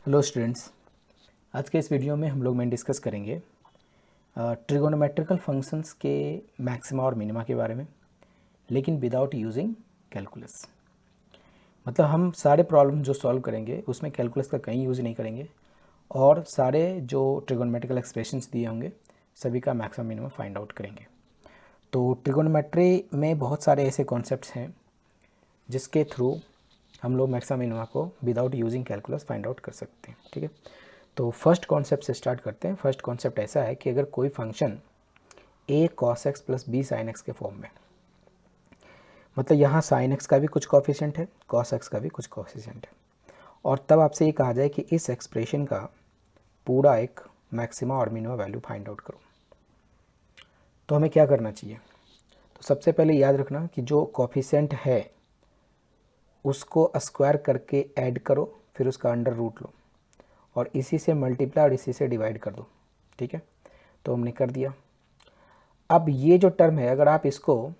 Hello students, आज के इस वीडियो में हम लोग डिस्कस करेंगे ट्रिगोनोमेट्रिकल फंक्शंस के मैक्सिमा और मिनिमा के बारे में, लेकिन विदाउट यूजिंग कैलकुलस। मतलब हम सारे प्रॉब्लम जो सॉल्व करेंगे उसमें कैलकुलस का कहीं यूज़ नहीं करेंगे और सारे जो ट्रिगोनोमेट्रिकल एक्सप्रेशंस दिए होंगे सभी का मैक्सिमा मिनिमा फाइंड आउट करेंगे। तो ट्रिगोनोमेट्री में बहुत सारे ऐसे कॉन्सेप्ट्स हैं जिसके थ्रू हम लोग मैक्सिमा मिनिमा को without using calculus find out कर सकते हैं। ठीक है, तो फर्स्ट कॉन्सेप्ट से स्टार्ट करते हैं। फर्स्ट कॉन्सेप्ट ऐसा है कि अगर कोई function a cos x plus b sin x के फॉर्म में, मतलब यहाँ sin x का भी कुछ कॉफिशिएंट है, cos x का भी कुछ कॉफिशिएंट है, और तब आपसे ये कहा जाए कि इस एक्सप्रेशन का पूरा एक मैक्सिमा और मिनिमा वैल्यू फाइंड आउट करो, तो हमें क्या करना चाहिए? तो सबसे पहले याद रखना कि जो कॉफिशिएंट है उसको स्क्वायर करके ऐड करो, फिर उसका अंडर रूट लो और इसी से मल्टीप्लाई और इसी से डिवाइड कर दो। ठीक है, तो हमने कर दिया। अब ये जो टर्म है अगर आप इसको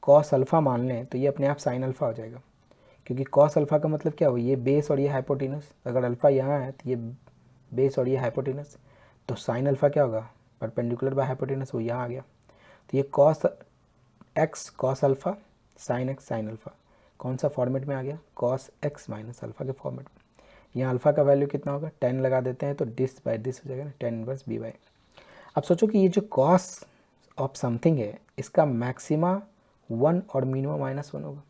कॉस अल्फ़ा मान लें तो ये अपने आप साइन अल्फ़ा हो जाएगा, क्योंकि कॉस अल्फ़ा का मतलब क्या हो, ये बेस और ये हाइपोटेनस। अगर अल्फ़ा यहाँ है तो ये बेस और ये हाइपोटेनस, तो साइन अल्फ़ा क्या होगा, परपेंडिकुलर बाय हाइपोटेनस, वो यहाँ आ गया। तो ये cos x cos alpha sine x sine alpha कौन सा फॉर्मेट में आ गया, कॉस एक्स माइनस अल्फ़ा के फॉर्मेट में। यहाँ अल्फ़ा का वैल्यू कितना होगा, 10 लगा देते हैं तो डिस बाय दिस हो जाएगा ना, 10 इनवर्स बी बाई। अब सोचो कि ये जो कॉस ऑफ समथिंग है इसका मैक्सिमा 1 और मिनिमा -1 होगा।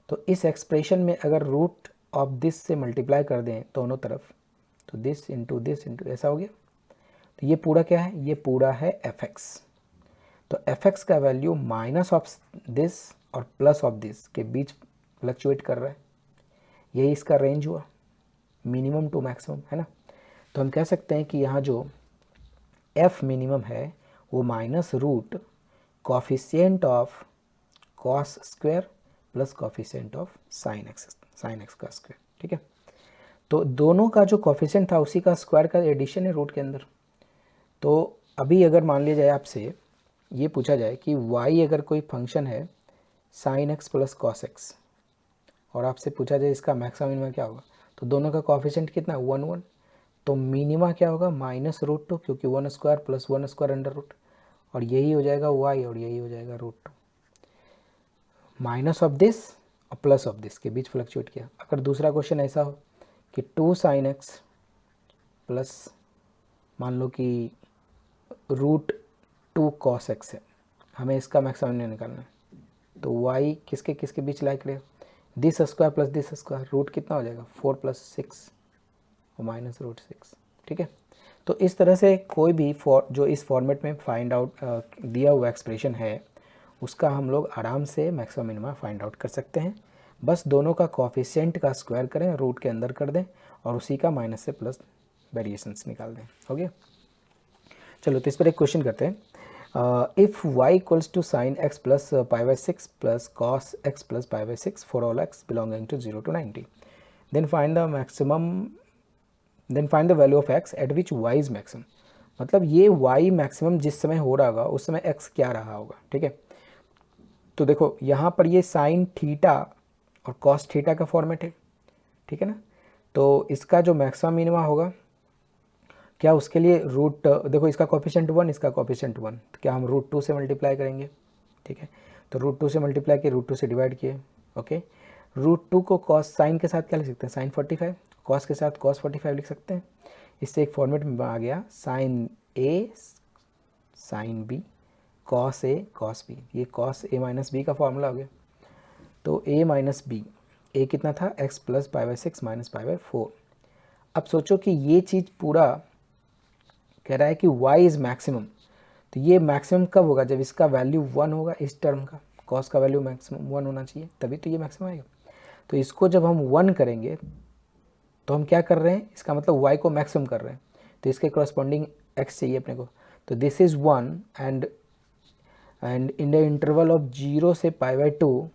तो इस एक्सप्रेशन में अगर रूट ऑफ दिस से मल्टीप्लाई कर दें दोनों तरफ, तो दिस इंटू ऐसा हो गया। तो ये पूरा क्या है, ये पूरा है एफ एक्स। तो एफ एक्स का वैल्यू माइनस ऑफ दिस और प्लस ऑफ दिस के बीच फ्लक्चुएट कर रहा है, यही इसका रेंज हुआ मिनिमम टू मैक्सिमम, है ना। तो हम कह सकते हैं कि यहाँ जो एफ मिनिमम है वो minus root coefficient of cos square plus coefficient of sine x का स्क्वायर। ठीक है, तो दोनों का जो कॉफिशिएंट था उसी का स्क्वायर का एडिशन है रूट के अंदर। तो अभी अगर मान लिया जाए आपसे ये पूछा जाए कि y अगर कोई फंक्शन है sign x plus cos x और आपसे पूछा जाए इसका मैक्सिमम मिनिमा क्या होगा, तो दोनों का कॉफिशिएंट कितना, 1 1। तो मिनिमा क्या होगा, -√2, क्योंकि 1 square plus 1 square under root, और यही हो जाएगा y और यही हो जाएगा √2। माइनस ऑफ दिस और प्लस ऑफ दिस के बीच फ्लक्चुएट किया। अगर दूसरा क्वेश्चन ऐसा हो कि 2 sin x प्लस मान लो कि √2 cos x है, हमें इसका मैक्सिमम निकालना है, तो y किसके किसके बीच लाइक रहेगा, this square plus this square, root कितना हो जाएगा 4 + 6 और -√6। ठीक है, तो इस तरह से कोई भी जो इस फॉर्मेट में फाइंड आउट दिया हुआ एक्सप्रेशन है उसका हम लोग आराम से मैक्सिमम मिनिमा फाइंड आउट कर सकते हैं। बस दोनों का कॉफिशिएंट का स्क्वायर करें, रूट के अंदर कर दें और उसी का माइनस से प्लस वेरिएशंस निकाल दें। हो गया, चलो तो इस पर एक क्वेश्चन करते हैं। If y equals to sine x plus π/6 प्लस cos x plus π/6 for all x belonging to 0 to 90, then find the value of x at which y is maximum. मतलब ये y मैक्सिमम जिस समय हो रहा होगा उस समय x क्या रहा होगा। ठीक है, तो देखो यहाँ पर ये साइन थीटा और कॉस थीटा का फॉर्मेट है, ठीक है ना। तो इसका जो मैक्सिमम मिनिमा होगा क्या, उसके लिए रूट, देखो इसका कॉफिशिएंट 1 इसका कॉफिशिएंट 1, तो क्या हम √2 से मल्टीप्लाई करेंगे। ठीक है, तो √2 से मल्टीप्लाई किए, √2 से डिवाइड किए। ओके, √2 को कॉस साइन के साथ क्या लिख सकते हैं, साइन 45, कॉस के साथ कॉस 45 लिख सकते हैं। इससे एक फॉर्मेट में आ गया sign A sine B cos A cos B, ये कॉस ए माइनस बी का फॉर्मूला हो गया। तो ए माइनस बी, ए कितना था x प्लस π/6 माइनस π/4। अब सोचो कि ये चीज़ पूरा कह रहा है कि y इज़ मैक्सिमम, तो ये मैक्सिमम कब होगा, जब इसका वैल्यू 1 होगा, इस टर्म का कॉस का वैल्यू मैक्सिमम 1 होना चाहिए, तभी तो ये मैक्सिमम आएगा। तो इसको जब हम 1 करेंगे तो हम क्या कर रहे हैं, इसका मतलब y को मैक्सिमम कर रहे हैं, तो इसके करस्पॉन्डिंग x चाहिए अपने को। तो this is 1 and in the interval of 0 से π/2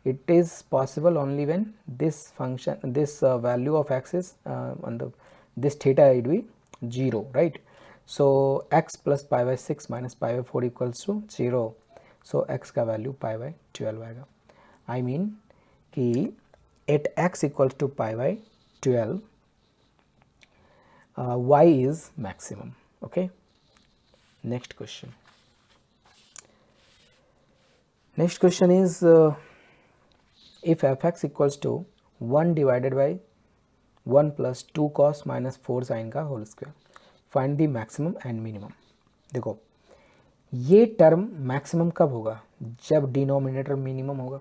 it is possible only when this function value of x is on the this theta it be 0, right. So x plus π/6 minus π/4 equals to 0, so x का value π/12 आएगा। I mean कि at x equals to π/12 y is maximum. Okay, next question. Next question is if fx equals to 1 divided by 1 plus 2 cos minus 4 sin का whole square, find the maximum and minimum. देखो ये term maximum कब होगा, जब denominator minimum होगा,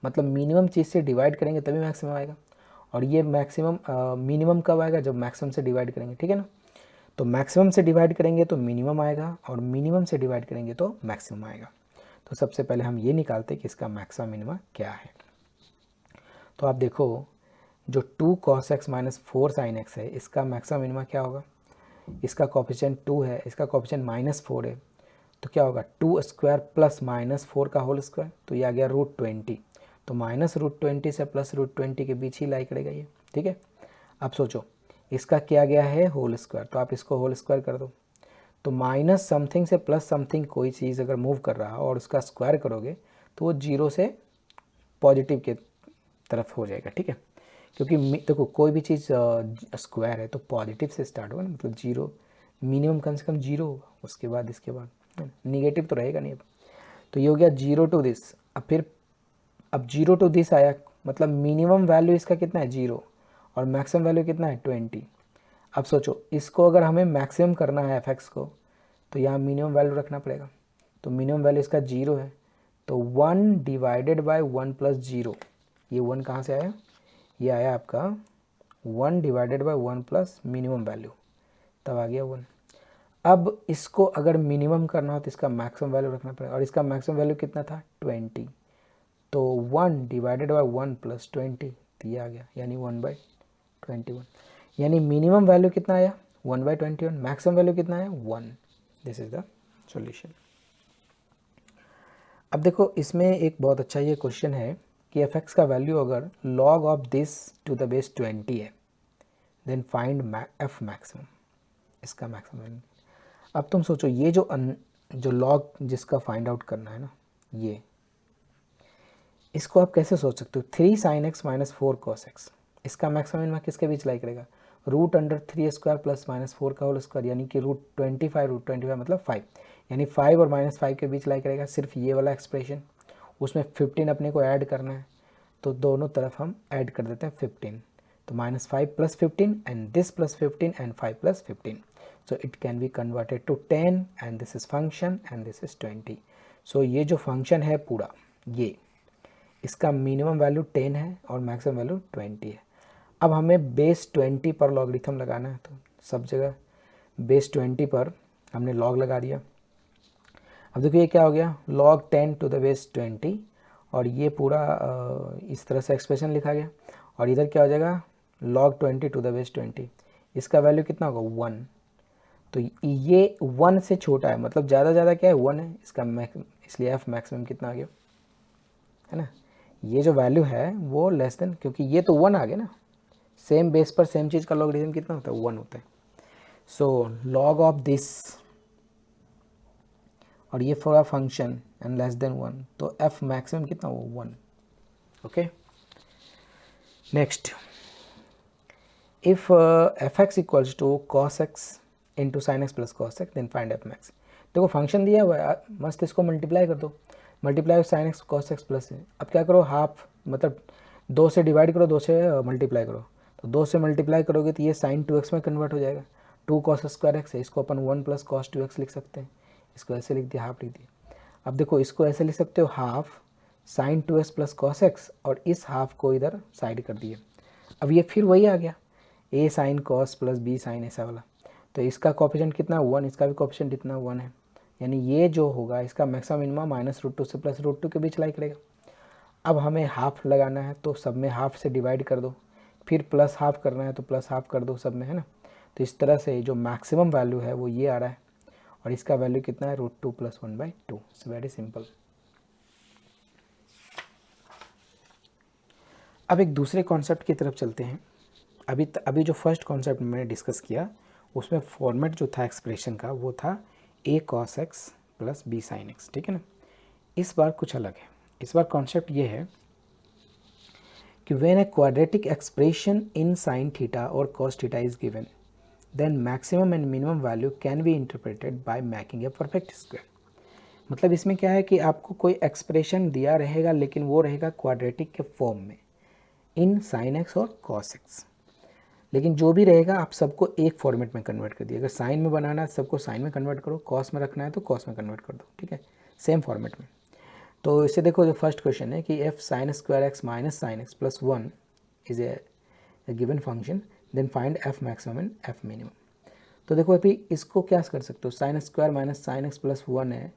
मतलब minimum चीज़ से divide करेंगे तभी मैक्सिमम आएगा. और ये मैक्सिमम मिनिमम कब आएगा, जब मैक्सिमम से डिवाइड करेंगे. ठीक है ना, तो मैक्सिमम से डिवाइड करेंगे तो मिनिमम आएगा और मिनिमम से डिवाइड करेंगे तो मैक्सिमम आएगा. तो सबसे पहले हम ये निकालते हैं कि इसका मैक्सिमम मिनिमम क्या है. तो आप देखो जो 2 cos x minus 4 sin x है, इसका मैक्सिमम मिनिमम क्या होगा. इसका कोफिशिएंट 2 है, इसका कोफिशिएंट -4 है, तो क्या होगा 2 स्क्वायर प्लस -4 का होल स्क्वायर, तो ये आ गया √20. तो -√20 से +√20 के बीच ही लाई करेगा ये. ठीक है, अब सोचो इसका क्या गया है होल स्क्वायर, तो आप इसको होल स्क्वायर कर दो. तो माइनस समथिंग से प्लस समथिंग कोई चीज़ अगर मूव कर रहा हो और उसका स्क्वायर करोगे तो वो जीरो से पॉजिटिव के तरफ हो जाएगा. ठीक है, क्योंकि देखो कोई भी चीज़ स्क्वायर है तो पॉजिटिव से स्टार्ट होगा ना, मतलब जीरो मिनिमम कम से कम जीरो होगा, उसके बाद इसके बाद निगेटिव तो रहेगा नहीं. अब तो ये हो गया 0 to this. अब 0 to this आया, मतलब मिनिमम वैल्यू इसका कितना है 0 और मैक्सिमम वैल्यू कितना है 20. अब सोचो इसको अगर हमें मैक्सिमम करना है fx को तो यहाँ मिनिमम वैल्यू रखना पड़ेगा. तो मिनिमम वैल्यू इसका 0 है, तो 1 डिवाइडेड बाय 1 प्लस 0, ये 1 कहाँ से आया, ये आया आपका 1 divided by 1 plus minimum value, तब आ गया 1. अब इसको अगर मिनिमम करना हो तो इसका मैक्सिमम वैल्यू रखना पड़ेगा, और इसका मैक्सिमम वैल्यू कितना था 20. तो 1 डिवाइडेड बाय 1 प्लस 20, तो ये आ गया यानी 1/21. यानी मिनिमम वैल्यू कितना आया 1/21, मैक्सिमम वैल्यू कितना आया 1. This is the solution. अब देखो इसमें एक बहुत अच्छा ये क्वेश्चन है कि fx का वैल्यू अगर log of this to the base 20 है, देन फाइंड f मैक्सिमम, इसका मैक्सिमम वैल्यू. अब तुम सोचो ये जो लॉग जिसका फाइंड आउट करना है ना, ये इसको आप कैसे सोच सकते हो, 3 sin x minus 4 cos x, इसका मैक्सिमम मिनिमम किसके बीच लाई करेगा, √3² प्लस -4 का होल स्क्वायर, यानी कि √25 मतलब 5, यानी 5 और -5 के बीच लाई करेगा. सिर्फ ये वाला एक्सप्रेशन, उसमें 15 अपने को ऐड करना है, तो दोनों तरफ हम ऐड कर देते हैं 15. तो -5 plus 15 and this plus 15 and 5 plus 15. So it can be converted to 10 and this is function and this is 20. So ये जो फंक्शन है पूरा, ये इसका मिनिमम वैल्यू 10 है और मैक्सिमम वैल्यू 20 है. अब हमें बेस 20 पर लॉगरिथम लगाना है, तो सब जगह बेस 20 पर हमने लॉग लगा दिया. अब देखो ये क्या हो गया, log 10 टू द बेस 20, और ये पूरा इस तरह से एक्सप्रेशन लिखा गया, और इधर क्या हो जाएगा log 20 टू द बेस 20, इसका वैल्यू कितना होगा 1. तो ये 1 से छोटा है, मतलब ज़्यादा क्या है 1 है इसका इसलिए f मैक्सिमम कितना आ गया, है ना. ये जो वैल्यू है वो लेस देन, क्योंकि ये तो 1 आ गया ना, सेम बेस पर सेम चीज़ का लॉगरिथम कितना होता है 1 होता है. सो लॉग ऑफ दिस, और ये for a function and less than 1, तो f मैक्सिमम कितना हो 1. Okay, next, if fx equals to cos x into sine x plus cos x, then find f max. देखो फंक्शन दिया हुआ है, मस्त इसको मल्टीप्लाई कर दो, multiply sine x cos x plus है. अब क्या करो हाफ, मतलब 2 से डिवाइड करो, 2 से मल्टीप्लाई करो, तो 2 से मल्टीप्लाई करोगे तो ये साइन 2x में कन्वर्ट हो जाएगा. 2 cos स्क्वायर एक्स है, इसको अपन 1 प्लस कॉस 2x लिख सकते हैं, इसको ऐसे लिख दिया, हाफ लिख दिया. अब देखो इसको ऐसे लिख सकते हो half sine 2x plus cos x, और इस हाफ को इधर साइड कर दिए. अब ये फिर वही आ गया a sine cos plus b sine ऐसा वाला, तो इसका कोफिशिएंट कितना 1, इसका भी कोफिशिएंट इतना 1 है, यानी ये जो होगा इसका मैक्सिमम मिनिमम -√2 से +√2 के बीच लाई करेगा. अब हमें हाफ लगाना है तो सब में हाफ से डिवाइड कर दो, फिर प्लस हाफ करना है तो प्लस हाफ कर दो सब में, है ना. तो इस तरह से जो मैक्सिमम वैल्यू है वो ये आ रहा है, और इसका वैल्यू कितना है √2 + 1/2. It's very simple. अब एक दूसरे कॉन्सेप्ट की तरफ चलते हैं. अभी जो फर्स्ट कॉन्सेप्ट मैंने डिस्कस किया उसमें फॉर्मेट जो था एक्सप्रेशन का वो था a cos x plus b sin x, ठीक है ना. इस बार कुछ अलग है, इस बार कॉन्सेप्ट ये है कि when a quadratic expression in sin theta और cos theta is given, then maximum and minimum value can be interpreted by making a perfect square. मतलब इसमें क्या है कि आपको कोई एक्सप्रेशन दिया रहेगा लेकिन वो रहेगा क्वाड्रेटिक के फॉर्म में इन साइन एक्स और कॉस एक्स, लेकिन जो भी रहेगा आप सबको एक फॉर्मेट में कन्वर्ट कर दिए। अगर साइन में बनाना है सबको साइन में कन्वर्ट करो, कॉस में रखना है तो कॉस में कन्वर्ट कर दो, ठीक है, सेम फॉर्मेट में। तो इसे देखो, जो फर्स्ट क्वेश्चन है कि f sine square x minus sine x plus 1 is a given function, then find f maximum and f minimum. तो देखो अभी इसको क्या कर सकते हो, sine square minus sine x plus 1 है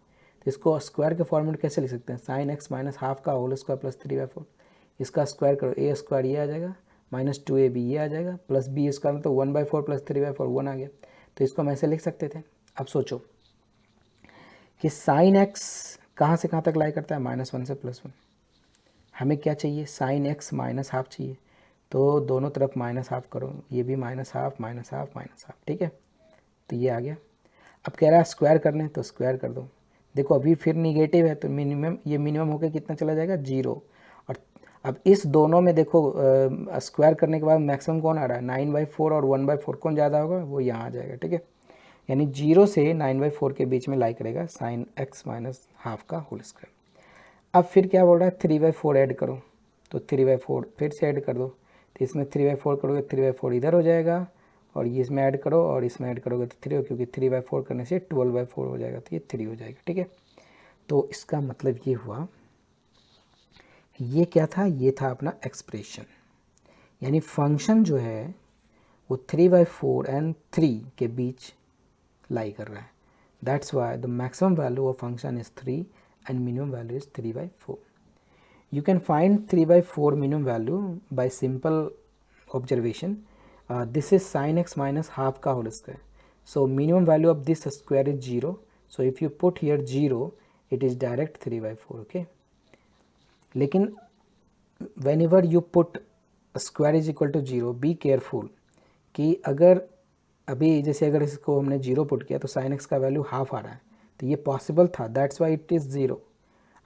तो इसको स्क्वायर के फॉर्मेट कैसे लिख सकते हैं, साइन एक्स माइनस हाफ का होल स्क्वायर प्लस 3/4, इसका स्क्वायर करो, ए स्क्वायर ये आ जाएगा माइनस 2ab ये आ जाएगा प्लस बी स्क्वायर तो 1/4 प्लस 3/4 1 आ गया। तो इसको हम ऐसे लिख सकते थे। अब सोचो कि साइन एक्स कहाँ से कहाँ तक लाई करता है, -1 से +1। हमें क्या चाहिए, साइन एक्स माइनस हाफ चाहिए, तो दोनों तरफ माइनस हाफ करो, ये भी minus half minus half minus half, ठीक है, तो ये आ गया। अब कह रहा है स्क्वायर करने तो स्क्वायर कर दो। देखो अभी फिर निगेटिव है तो मिनिमम, ये मिनिमम होकर कितना चला जाएगा 0। और अब इस दोनों में देखो स्क्वायर करने के बाद मैक्सिमम कौन आ रहा है 9/4 और 1/4 कौन ज़्यादा होगा, वो यहाँ आ जाएगा, ठीक है। यानी 0 से 9/4 के बीच में लाई करेगा साइन एक्स माइनस हाफ का होल स्क्वायर। अब फिर क्या बोल रहा है 3/4 ऐड करो, तो 3/4 फिर से ऐड कर दो, तो इसमें 3/4 करोगे 3/4 इधर हो जाएगा और ये इसमें ऐड करो और इसमें ऐड करोगे तो 3 हो, क्योंकि 3/4 करने से 12/4 हो जाएगा तो ये 3 हो जाएगा, ठीक है। तो इसका मतलब ये हुआ, ये क्या था, ये था अपना एक्सप्रेशन, यानी फंक्शन जो है वो 3/4 एंड 3 के बीच लाई कर रहा है। That's why the maximum value of function is 3 and minimum value is 3/4. You can find 3/4 minimum value by simple observation. This is sin x minus half ka whole square. So minimum value of this square is 0. So if you put here 0, it is direct 3/4. Okay. लेकिन whenever you put square is equal to 0, be careful कि अगर अभी जैसे अगर इसको हमने 0 put किया तो sin x का वैल्यू हाफ आ रहा है, तो ये पॉसिबल था, दैट्स वाई इट इज़ 0।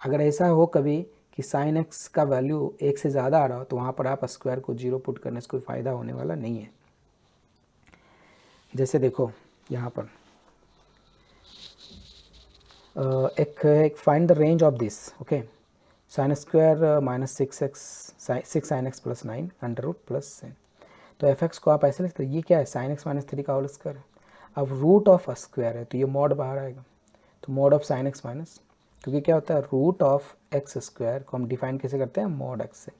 अगर ऐसा हो कभी कि साइन एक्स का वैल्यू 1 से ज़्यादा आ रहा हो तो वहाँ पर आप स्क्वायर को 0 पुट करने से कोई फ़ायदा होने वाला नहीं है। जैसे देखो यहाँ पर एक find the range of this, okay, sine square minus 6 sine x plus 9 under root plus. तो एफ एक्स को आप ऐसे लिखते हो, ये क्या है साइन एक्स माइनस 3 का होल स्क्वायर। अब रूट ऑफ स्क्वायर है तो ये मॉड बाहर आएगा, तो mod of sine x minus, क्योंकि क्या होता है रूट ऑफ एक्स स्क्वायर को हम डिफाइन कैसे करते हैं मॉड एक्स से,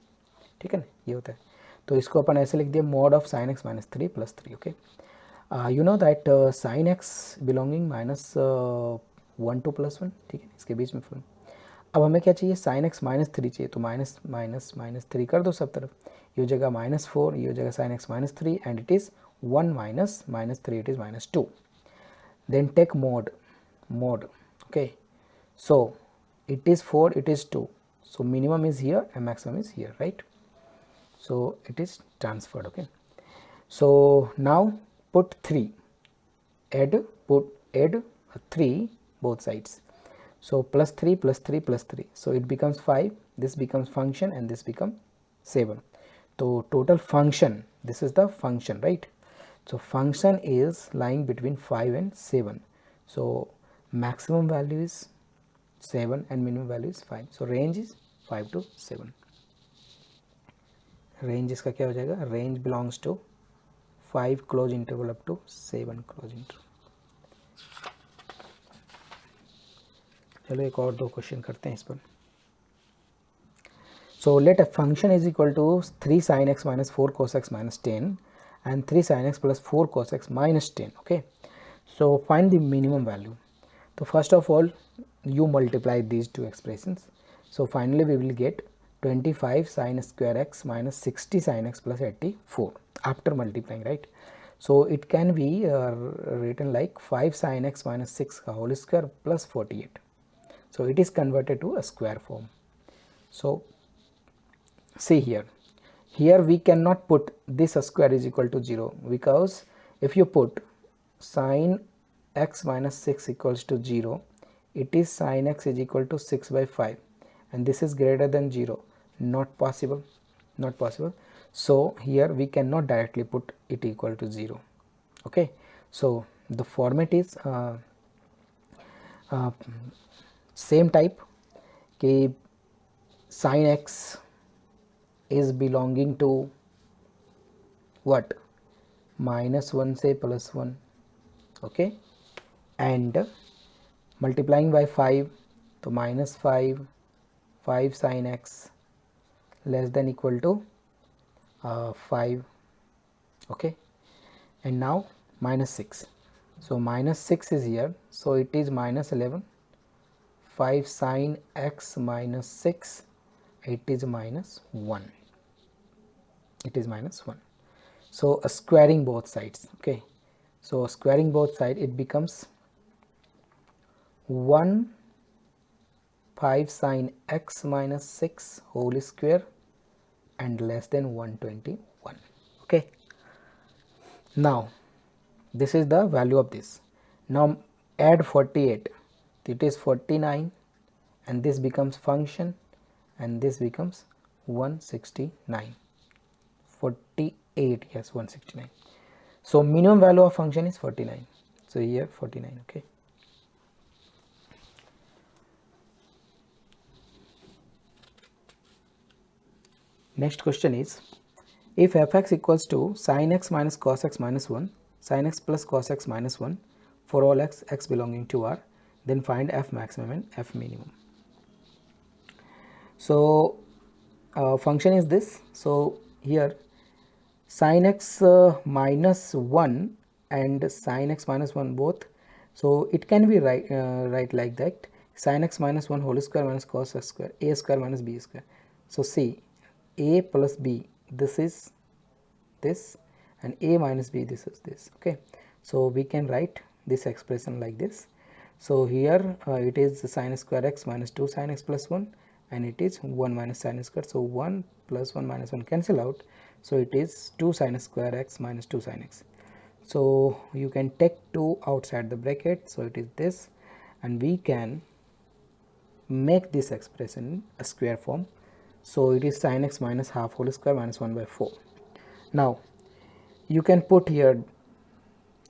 ठीक है ना, ये होता है। तो इसको अपन ऐसे लिख दिया mod of sine x minus 3 + 3, okay. You know that sine x belonging -1 to +1, ठीक है, इसके बीच में फुल। अब हमें क्या चाहिए, साइन एक्स -3 चाहिए, तो माइनस माइनस माइनस 3 कर दो सब तरफ, ये जगह -4, ये जगह sine x -3 and it is 1 minus -3 it is -2। Then take mod, okay, so it is 4, it is 2, so minimum is here and maximum is here, right? So it is transferred, okay. So now put 3, add 3 both sides, so +3 +3 +3, so it becomes 5, this becomes function and this becomes 7. So total function, this is the function, right? So function is lying between 5 and 7, so maximum value is 7 and minimum value is 5, so range is 5 to 7. Range इसका क्या हो जाएगा, range belongs to 5 close interval up to 7 close interval. चलो एक और 2 question करते हैं इस पर। So let a function is equal to 3 sin x minus 4 cos x minus 10 and 3 sin x plus 4 cos x minus 10, okay. So find the minimum value. So first of all you multiply these two expressions, so finally we will get 25 sin square x minus 60 sin x plus 84 after multiplying, right? So it can be written like 5 sin x minus 6 ka whole square plus 48, so it is converted to a square form. So see here we cannot put this square is equal to 0, because if you put sin x minus 6 equals to 0, it is sin x is equal to 6/5 and this is greater than 0, not possible. So here we cannot directly put it equal to 0, okay. So the format is same type कि sin x is belonging to what, -1 से +1, okay, and multiplying by 5, तो -5 sin x less than equal to 5, okay, and now -6, so -6 is here, so it is -11, 5 sin x minus 6, it is -1, it is -1. So squaring both sides, okay, so squaring both sides, it becomes 1 5 sin x minus 6 whole square and less than 121, okay. Now this is the value of this. Now add 48, it is 49, and this becomes function, and this becomes 169, 48, yes, 169. So minimum value of function is 49, so here 49, okay. Next question is, if fx equals to sin x minus cos x minus 1, sin x plus cos x minus 1 for all x belonging to R, then find f maximum and f minimum. So function is this. So here sin x minus 1 and sin x minus 1 both, so it can be right like that, sin x minus 1 whole square minus cos x square, a square minus b square. So see, a plus b, this is this, and a minus b, this is this, okay. So we can write this expression like this. So here it is sin square x minus 2 sin x plus 1, and it is 1 minus sin square, so 1 plus 1 minus 1 cancel out, so it is 2 sin square x minus 2 sin x. So you can take 2 outside the bracket, so it is this, and we can make this expression a square form. So it is sin x minus half whole square minus 1 by 4. Now you can put here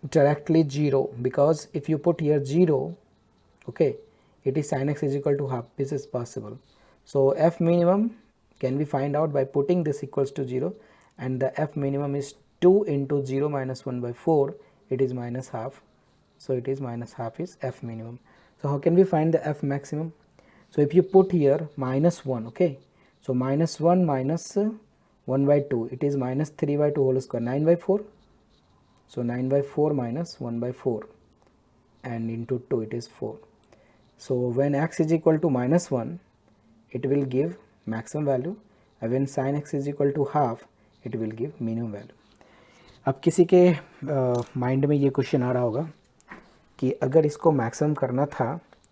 directly 0, because if you put here 0, okay, it is sin x is equal to half, this is possible. So f minimum can be find out by putting this equals to 0, and the f minimum is 2 into 0 minus 1 by 4, it is minus half, so it is minus half is f minimum. So how can we find the f maximum? So if you put here -1, okay, so -1 minus 1 by 2, it is minus 3 by 2 whole square, 9 by 4, so 9 by 4 minus 1 by 4, and into 2, it is 4. So when x is equal to -1, it will give maximum value, and when sin x is equal to half, it will give minimum value. अब किसी के mind में ये question आ रहा होगा कि अगर इसको मैक्सिमम करना था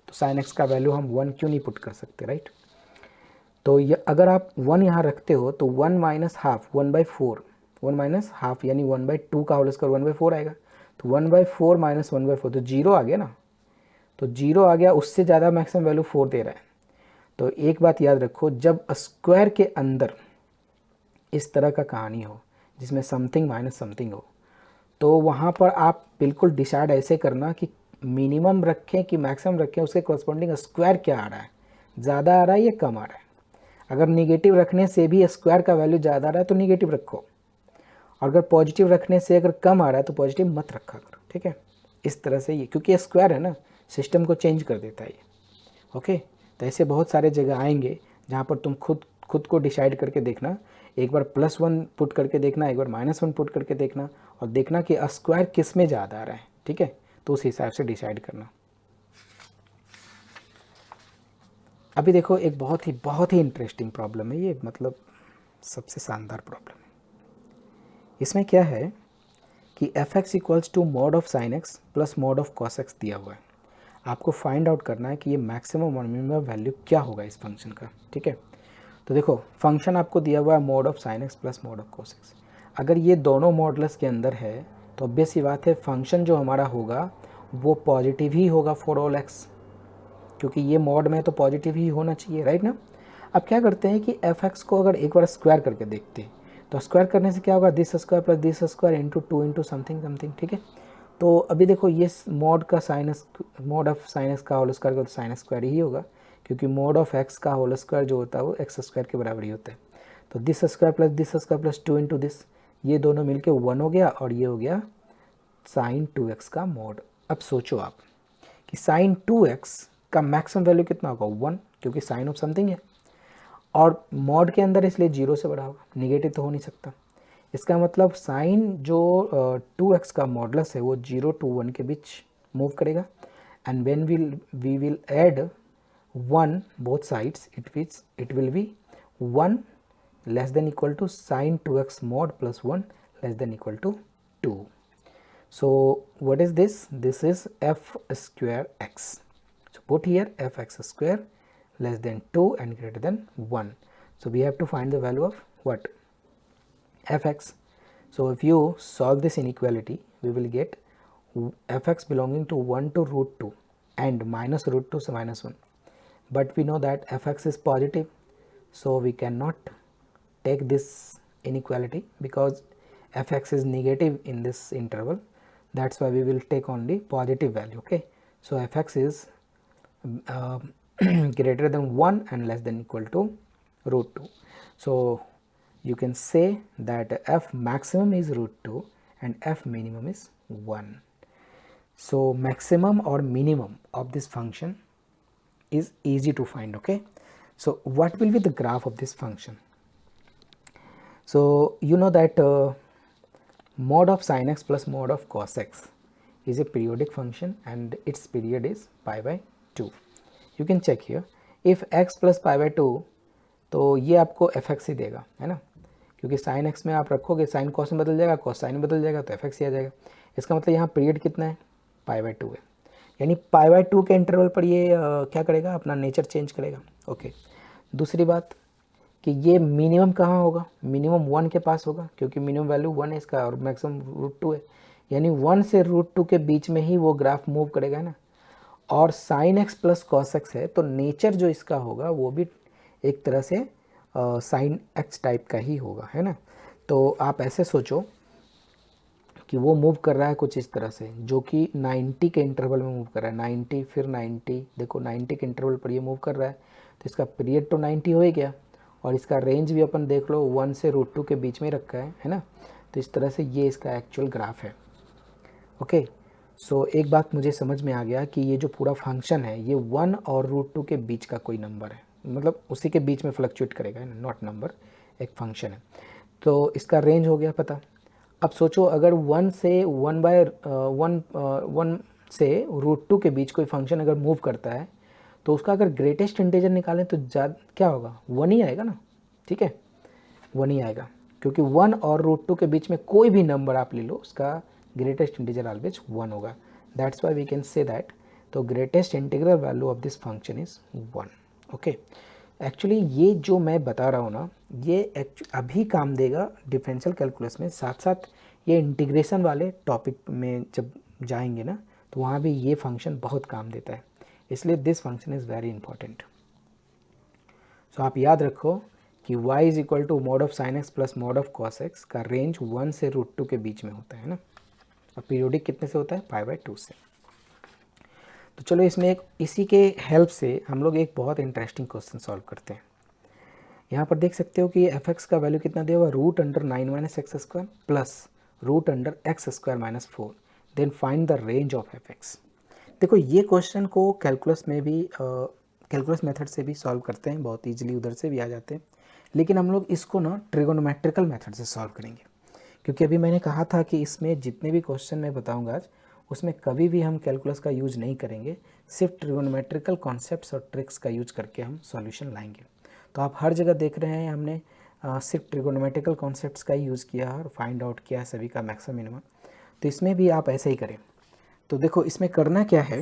तो sin x का वैल्यू हम 1 क्यों नहीं पुट कर सकते, राइट। तो ये अगर आप 1 यहाँ रखते हो तो 1 minus half 1 by 4, 1 minus half यानी 1 बाई 2 का होल स्क्वायर 1 बाई 4 आएगा, तो 1 बाई 4 माइनस 1 बाई 4, तो 0 आ गया ना, तो 0 आ गया, उससे ज़्यादा मैक्सिमम वैल्यू 4 दे रहा है। तो एक बात याद रखो, जब स्क्वायर के अंदर इस तरह का कहानी हो जिसमें समथिंग माइनस समथिंग हो, तो वहाँ पर आप बिल्कुल डिसाइड ऐसे करना कि मिनिमम रखें कि मैक्सिमम रखें, उसके कॉरस्पॉन्डिंग स्क्वायर क्या आ रहा है, ज़्यादा आ रहा है या कम आ रहा है। अगर निगेटिव रखने से भी स्क्वायर का वैल्यू ज़्यादा आ रहा है तो निगेटिव रखो, और अगर पॉजिटिव रखने से अगर कम आ रहा है तो पॉजिटिव मत रखा करो, ठीक है। इस तरह से ये, क्योंकि ये स्क्वायर है ना, सिस्टम को चेंज कर देता है ये, ओके। तो ऐसे बहुत सारे जगह आएंगे जहाँ पर तुम खुद को डिसाइड करके देखना, एक बार +1 पुट करके देखना, एक बार -1 पुट करके देखना, और देखना कि स्क्वायर किस में ज़्यादा आ रहा है, ठीक है, तो उस हिसाब से डिसाइड करना। अभी देखो एक बहुत ही इंटरेस्टिंग प्रॉब्लम है ये, मतलब सबसे शानदार प्रॉब्लम है। इसमें क्या है कि fx equals to mod of sin x plus mod of cos x दिया हुआ है। आपको फाइंड आउट करना है कि ये मैक्सिमम और मिनिमम वैल्यू क्या होगा इस फंक्शन का, ठीक है। तो देखो फंक्शन आपको दिया हुआ है mod of sin x plus mod of cos x। अगर ये दोनों मॉडल्स के अंदर है तो ऑब्वियस सी बात है फंक्शन जो हमारा होगा वो पॉजिटिव ही होगा फॉर ऑल x, क्योंकि ये मॉड में तो पॉजिटिव ही होना चाहिए, राइट ना। अब क्या करते हैं कि fx को अगर एक बार स्क्वायर करके देखते हैं तो स्क्वायर करने से क्या होगा, this square plus this square into 2 into something something, ठीक है। तो अभी देखो ये मॉड ऑफ साइन एक्स का होल स्क्वायर का तो साइन स्क्वायर ही होगा, क्योंकि मॉड ऑफ एक्स का होल स्क्वायर जो होता है वो एक्स स्क्वायर के बराबर ही होता है। तो this square plus 2 into this, ये दोनों मिलके 1 हो गया और ये हो गया साइन 2x का मॉड। अब सोचो आप कि साइन 2x का मैक्सिमम वैल्यू कितना होगा 1, क्योंकि साइन ऑफ समथिंग है और मॉड के अंदर इसलिए 0 से बड़ा होगा, निगेटिव तो हो नहीं सकता। इसका मतलब साइन जो 2x का मॉडुलस है वो 0 to 1 के बीच मूव करेगा, and when we will add 1 both sides it will be 1 less than equal to sin 2x mod plus 1 less than equal to 2. So what is this? This is f square x. So put here fx square less than 2 and greater than 1. So we have to find the value of what? Fx. So if you solve this inequality, we will get fx belonging to 1 to root 2 and minus root 2 so minus 1. But we know that fx is positive, so we cannot take this inequality because fx is negative in this interval. That's why we will take only positive value. Okay, so fx is greater than 1 and less than equal to root 2. So you can say that f maximum is root 2 and f minimum is 1. So maximum or minimum of this function is easy to find. Okay, so what will be the graph of this function? So you know that mod of sin x plus mod of cos x is a periodic function and its period is pi by 2. You can check here, if x plus pi by 2 तो ये आपको fx ही देगा, है ना, क्योंकि sin x में आप रखोगे sin cos में बदल जाएगा, cos sin में बदल जाएगा तो fx ही आ जाएगा। इसका मतलब यहाँ पीरियड कितना है, pi by 2 है, यानी pi by 2 के इंटरवल पर ये क्या करेगा, अपना नेचर चेंज करेगा। ओके, दूसरी बात कि ये मिनिमम कहाँ होगा, मिनिमम 1 के पास होगा, क्योंकि मिनिमम वैल्यू 1 है इसका और मैक्सिमम रूट 2 है, यानी 1 से रूट 2 के बीच में ही वो ग्राफ मूव करेगा ना। और sign x plus cos x है तो नेचर जो इसका होगा वो भी एक तरह से साइन एक्स टाइप का ही होगा, है ना। तो आप ऐसे सोचो कि वो मूव कर रहा है कुछ इस तरह से, जो कि 90 के इंटरवल में मूव कर रहा है, 90 फिर 90, देखो 90 के इंटरवल पर ये मूव कर रहा है, तो इसका पीरियड तो 90 हो ही गया और इसका रेंज भी अपन देख लो 1 से रूट 2 के बीच में रखा है ना। तो इस तरह से ये इसका एक्चुअल ग्राफ है। ओके, सो एक बात मुझे समझ में आ गया कि ये जो पूरा फंक्शन है ये 1 और रूट 2 के बीच का कोई नंबर है, मतलब उसी के बीच में फ्लक्चुएट करेगा, नॉट नंबर, एक फंक्शन है। तो इसका रेंज हो गया पता। अब सोचो अगर 1 से 1 से रूट 2 के बीच कोई फंक्शन अगर मूव करता है तो उसका अगर ग्रेटेस्ट इंटीजर निकालें तो क्या होगा, 1 ही आएगा ना। ठीक है, 1 ही आएगा, क्योंकि 1 और रूट 2 के बीच में कोई भी नंबर आप ले लो उसका ग्रेटेस्ट इंटीजर ऑलवेज 1 होगा। That's why we can say that तो greatest integral value of this function is 1। Okay, actually ये जो मैं बता रहा हूँ ना ये अभी काम देगा डिफरेंशियल कैलकुलस में, साथ साथ ये इंटीग्रेशन वाले टॉपिक में जब जाएंगे ना तो वहाँ भी ये फंक्शन बहुत काम देता है, इसलिए this function is very important. So आप याद रखो कि y is equal to mod of sine x plus mod of cos x का रेंज 1 से रूट 2 के बीच में होता है ना, और पीरियोडिक कितने से होता है, पाई बाय 2 से। तो चलो इसमें इसी के हेल्प से हम लोग एक बहुत इंटरेस्टिंग क्वेश्चन सॉल्व करते हैं। यहाँ पर देख सकते हो कि एफ एक्स का वैल्यू कितना दिया हुआ, root under 9 minus x square plus root under x square minus 4, then find the range of f x. देखो ये क्वेश्चन को कैलकुलस में भी कैलकुलस मेथड से भी सॉल्व करते हैं, बहुत ईजिली उधर से भी आ जाते हैं, लेकिन हम लोग इसको ना ट्रिगोनोमेट्रिकल मेथड से सॉल्व करेंगे, क्योंकि अभी मैंने कहा था कि इसमें जितने भी क्वेश्चन मैं बताऊंगा आज उसमें कभी भी हम कैलकुलस का यूज़ नहीं करेंगे, सिर्फ ट्रिगोनोमेट्रिकल कॉन्सेप्ट्स और ट्रिक्स का यूज करके हम सॉल्यूशन लाएंगे। तो आप हर जगह देख रहे हैं हमने सिर्फ ट्रिगोनोमेट्रिकल कॉन्सेप्ट्स का ही यूज़ किया और फाइंड आउट किया सभी का मैक्सिमम मिनिमम, तो इसमें भी आप ऐसे ही करें। तो देखो इसमें करना क्या है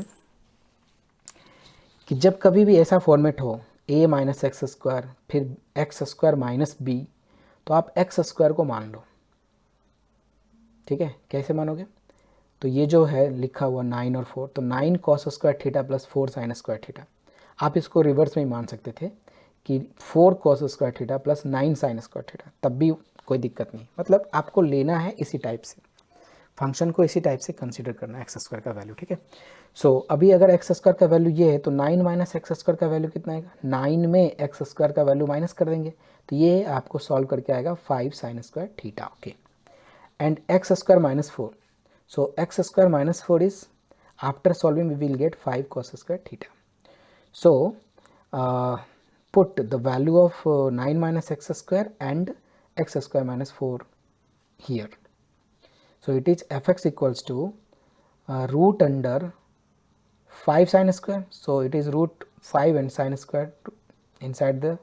कि जब कभी भी ऐसा फॉर्मेट हो a माइनस एक्स स्क्वायर फिर एक्स स्क्वायर माइनस बी, तो आप एक्स स्क्वायर को मान लो। ठीक है, कैसे मानोगे, तो ये जो है लिखा हुआ 9 और 4, तो 9 cos square theta plus 4 sine square theta, आप इसको रिवर्स में ही मान सकते थे कि 4 cos square theta plus 9 sign square theta, तब भी कोई दिक्कत नहीं, मतलब आपको लेना है इसी टाइप से, फंक्शन को इसी टाइप से कंसीडर करना है एक्स स्क्वायर का वैल्यू, ठीक है। सो अभी अगर एक्स स्क्वायर का वैल्यू ये है तो 9 माइनस एक्स स्क्वायर का वैल्यू कितना आएगा, 9 में एक्स स्क्वायर का वैल्यू माइनस कर देंगे तो ये आपको सॉल्व करके आएगा 5 sine square theta, okay. And x square minus 4, so x square minus 4 is after solving we will get 5 cos square theta. So put the value of 9 minus x square and x square minus 4 here. So it is fx equals to root under 5 sin square. So it is root 5 and sin square inside the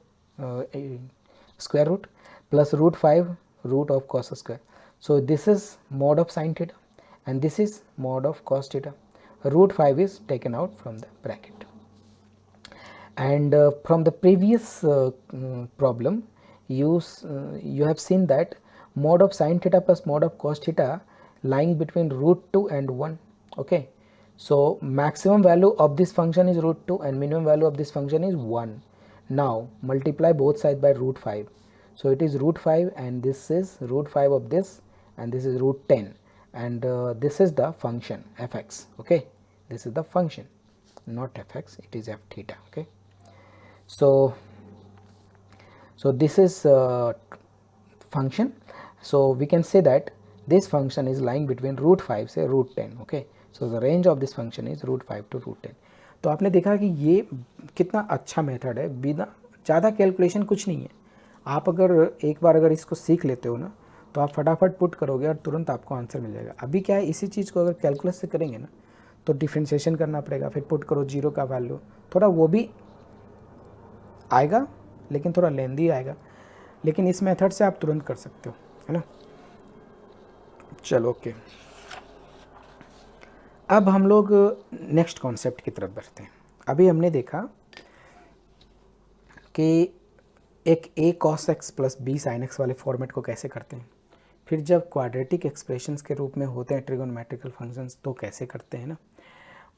square root plus root 5 root of cos square. So this is mod of sin theta and this is mod of cos theta. Root 5 is taken out from the bracket. And from the previous problem you have seen that mod of sin theta plus mod of cos theta lying between root 2 and 1, okay. So maximum value of this function is root 2 and minimum value of this function is 1. Now multiply both sides by root 5, so it is root 5 and this is root 5 of this and this is root 10 and this is the function fx, okay. This is the function, not fx, it is f theta, okay. So this is function, so we can say that this function is lying between root 5 से root 10, okay. So the range of this function is root 5 to root 10. तो आपने देखा कि ये कितना अच्छा method है, बिना ज़्यादा कैलकुलेशन कुछ नहीं है। आप अगर एक बार अगर इसको सीख लेते हो ना तो आप फटाफट पुट करोगे और तुरंत आपको आंसर मिल जाएगा। अभी क्या है, इसी चीज़ को अगर कैलकुलस से करेंगे ना तो डिफ्रेंशिएशन करना पड़ेगा, फिर पुट करो जीरो का वैल्यू, थोड़ा वो भी आएगा लेकिन थोड़ा लेंदी आएगा, लेकिन इस मेथड से आप तुरंत कर सकते हो, है ना। चलो ओके, अब हम लोग नेक्स्ट कॉन्सेप्ट की तरफ बढ़ते हैं। अभी हमने देखा कि एक a cos x plus b sin x वाले फॉर्मेट को कैसे करते हैं, फिर जब क्वाड्रेटिक एक्सप्रेशंस के रूप में होते हैं ट्रिगोनोमेट्रिकल फंक्शंस तो कैसे करते हैं ना।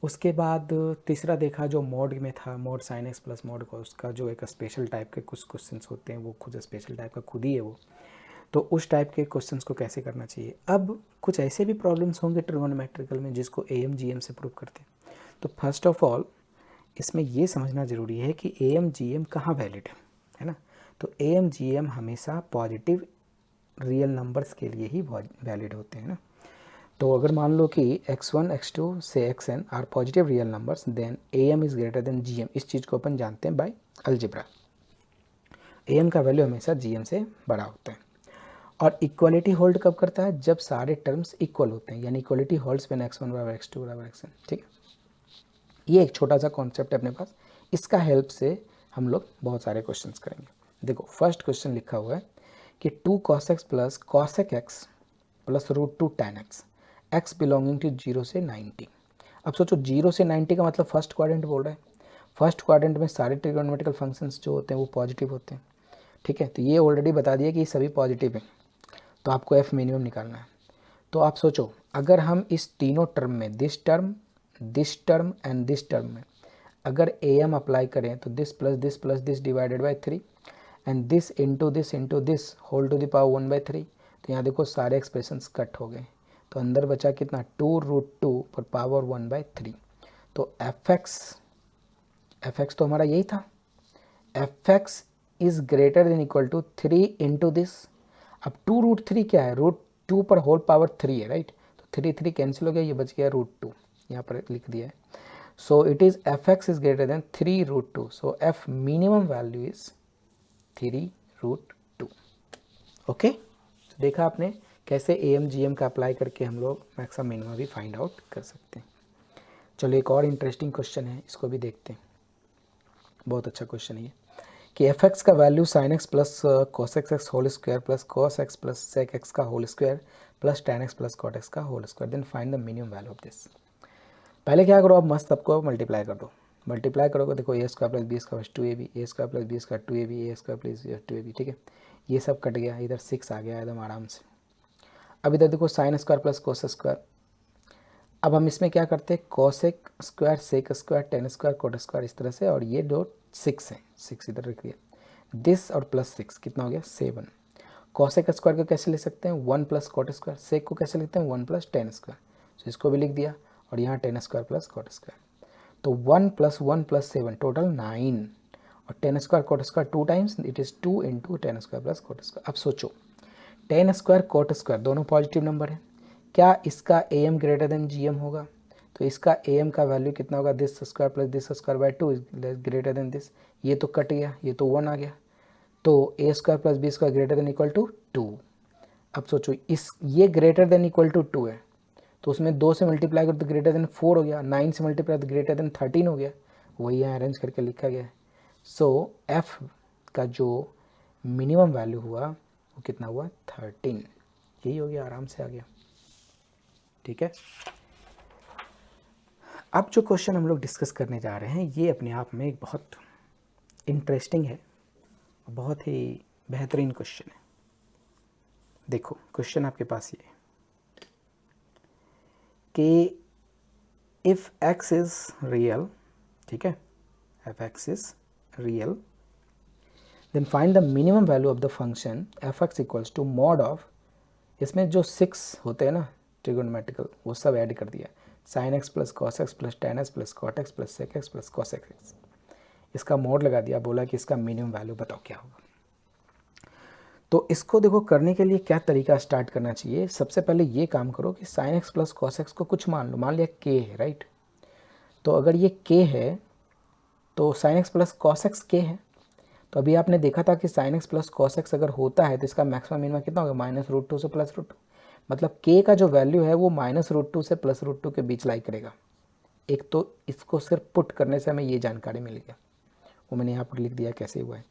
उसके बाद तीसरा देखा जो मोड में था, mod sine x plus mode cos का जो एक स्पेशल टाइप के कुछ क्वेश्चंस होते हैं, वो खुद स्पेशल टाइप का खुद ही है वो, तो उस टाइप के क्वेश्चंस को कैसे करना चाहिए। अब कुछ ऐसे भी प्रॉब्लम्स होंगे ट्रिगोनोमेट्रिकल में जिसको एम जी एम से प्रूव करते हैं। तो फर्स्ट ऑफ ऑल इसमें ये समझना ज़रूरी है कि ए एम जी एम कहाँ वैलिड है ना। तो ए एम जी एम हमेशा पॉजिटिव रियल नंबर्स के लिए ही वैलिड होते हैं ना। तो अगर मान लो कि x1 x2 से xn are positive real numbers then am is greater than gm, इस चीज़ को अपन जानते हैं बाय अलजेब्रा। am का वैल्यू हमेशा gm से बड़ा होता है। और इक्वलिटी होल्ड कब करता है, जब सारे टर्म्स इक्वल होते हैं, यानी इक्वलिटी होल्ड्स व्हेन x1 बराबर x2 बराबर xn, ठीक है। ये एक छोटा सा कॉन्सेप्ट है अपने पास, इसका हेल्प से हम लोग बहुत सारे क्वेश्चंस करेंगे। देखो फर्स्ट क्वेश्चन लिखा हुआ है कि 2 cos x plus cosec x plus root 2 tan x x belonging to 0 से 90। अब सोचो 0 से 90 का मतलब फर्स्ट क्वाड्रेंट बोल रहा है। फर्स्ट क्वाड्रेंट में सारे ट्रिगोनोमेट्रिकल फंक्शंस जो होते हैं वो पॉजिटिव होते हैं, ठीक है। तो ये ऑलरेडी बता दिया कि ये सभी पॉजिटिव हैं, तो आपको एफ मिनिमम निकालना है। तो आप सोचो अगर हम इस तीनों टर्म में this term and this term में अगर ए एम अप्लाई करें तो this plus this divided by 3 and this into this whole to the power 1/3। तो यहाँ देखो सारे एक्सप्रेशंस कट हो गए, तो अंदर बचा कितना 2 रूट 2 पर पावर 1/3। तो एफ एक्स तो हमारा यही था, f x is greater than equal to 3 into this. अब 2 रूट 3 क्या है, रूट 2 पर होल पावर 3 है, राइट। तो 3 कैंसिल हो गया, ये बच गया रूट 2, यहाँ पर लिख दिया है। So it is f x is greater than 3 root 2, so f minimum value is 3 root 2, okay. देखा आपने कैसे ए एम जी एम का अप्लाई करके हम लोग मैक्सिमम मिनिमम भी फाइंड आउट कर सकते हैं। चलो एक और इंटरेस्टिंग क्वेश्चन है, इसको भी देखते हैं। बहुत अच्छा क्वेश्चन है ये कि एफ एक्स का value sine x plus cos x whole square plus cos x plus sec x का whole square plus tan x plus cot x का whole square, then find the minimum value of this. पहले क्या करो, आप मस्त सबको multiply कर दो। मल्टीप्लाई करोगे देखो a square plus b square 2ab, a square plus b square 2ab, a square plus 2ab, ठीक है। ये सब कट गया, इधर 6 आ गया एकदम आराम से। अब इधर देखो sine square plus cos square. अब हम इसमें क्या करते हैं, cosec square sec square tan square cot square इस तरह से, और ये दो 6 है, 6 इधर रख दिया। दिस और प्लस 6 कितना हो गया 7। कॉसेक स्क्वायर को कैसे ले सकते हैं, 1 प्लस कॉट स्क्वायर। सेक को कैसे लिखते हैं, 1 प्लस टेन स्क्वायर। तो इसको भी लिख दिया, और यहाँ tan square plus cot square. तो 1 प्लस 1 प्लस 7 टोटल 9, और tan square cot square 2 times, it is 2 into tan square plus cot square. अब सोचो, टेन स्क्वायर कॉट स्क्वायर दोनों पॉजिटिव नंबर है, क्या इसका A M greater than G M होगा? तो इसका ए एम का वैल्यू कितना होगा, this square plus this square by 2 greater than this. ये तो कट गया, ये तो 1 आ गया, तो a square plus b square greater than equal to 2। अब सोचो, इस ये ग्रेटर देन इक्वल टू 2 है, तो उसमें 2 से मल्टीप्लाई करो तो ग्रेटर देन 4 हो गया, 9 से मल्टीप्लाई तो ग्रेटर देन 13 हो गया, वही यहाँ अरेंज करके लिखा गया है। सो एफ का जो मिनिमम वैल्यू हुआ वो कितना हुआ, 13। यही हो गया, आराम से आ गया। ठीक है, अब जो क्वेश्चन हम लोग डिस्कस करने जा रहे हैं ये अपने आप में एक बहुत इंटरेस्टिंग है, बहुत ही बेहतरीन क्वेश्चन है। देखो क्वेश्चन आपके पास ये है कि इफ़ x इज़ रियल, ठीक है, f x is real, then find the minimum value of the function f x equals to mod of, इसमें जो 6 होते हैं ना ट्रिगोनोमेट्रिकल, वो सब ऐड कर दिया, sine x plus cos x plus tan x plus cot x plus sec x plus cos x, इसका मोड लगा दिया, बोला कि इसका मिनिमम वैल्यू बताओ क्या होगा। तो इसको देखो करने के लिए क्या तरीका स्टार्ट करना चाहिए, सबसे पहले ये काम करो कि sign x plus cos x को कुछ मान लो, मान लिया के है, राइट। तो अगर ये के है तो sign x plus cos x के है, तो अभी आपने देखा था कि sign x plus cos x अगर होता है तो इसका मैक्सिमम मिनिमम कितना होगा, -√2 से +√2, मतलब के का जो वैल्यू है वो -√2 से +√2 के बीच लाई करेगा। एक तो इसको सिर्फ पुट करने से हमें ये जानकारी मिल गया, वो मैंने यहाँ पर लिख दिया कैसे हुआ है।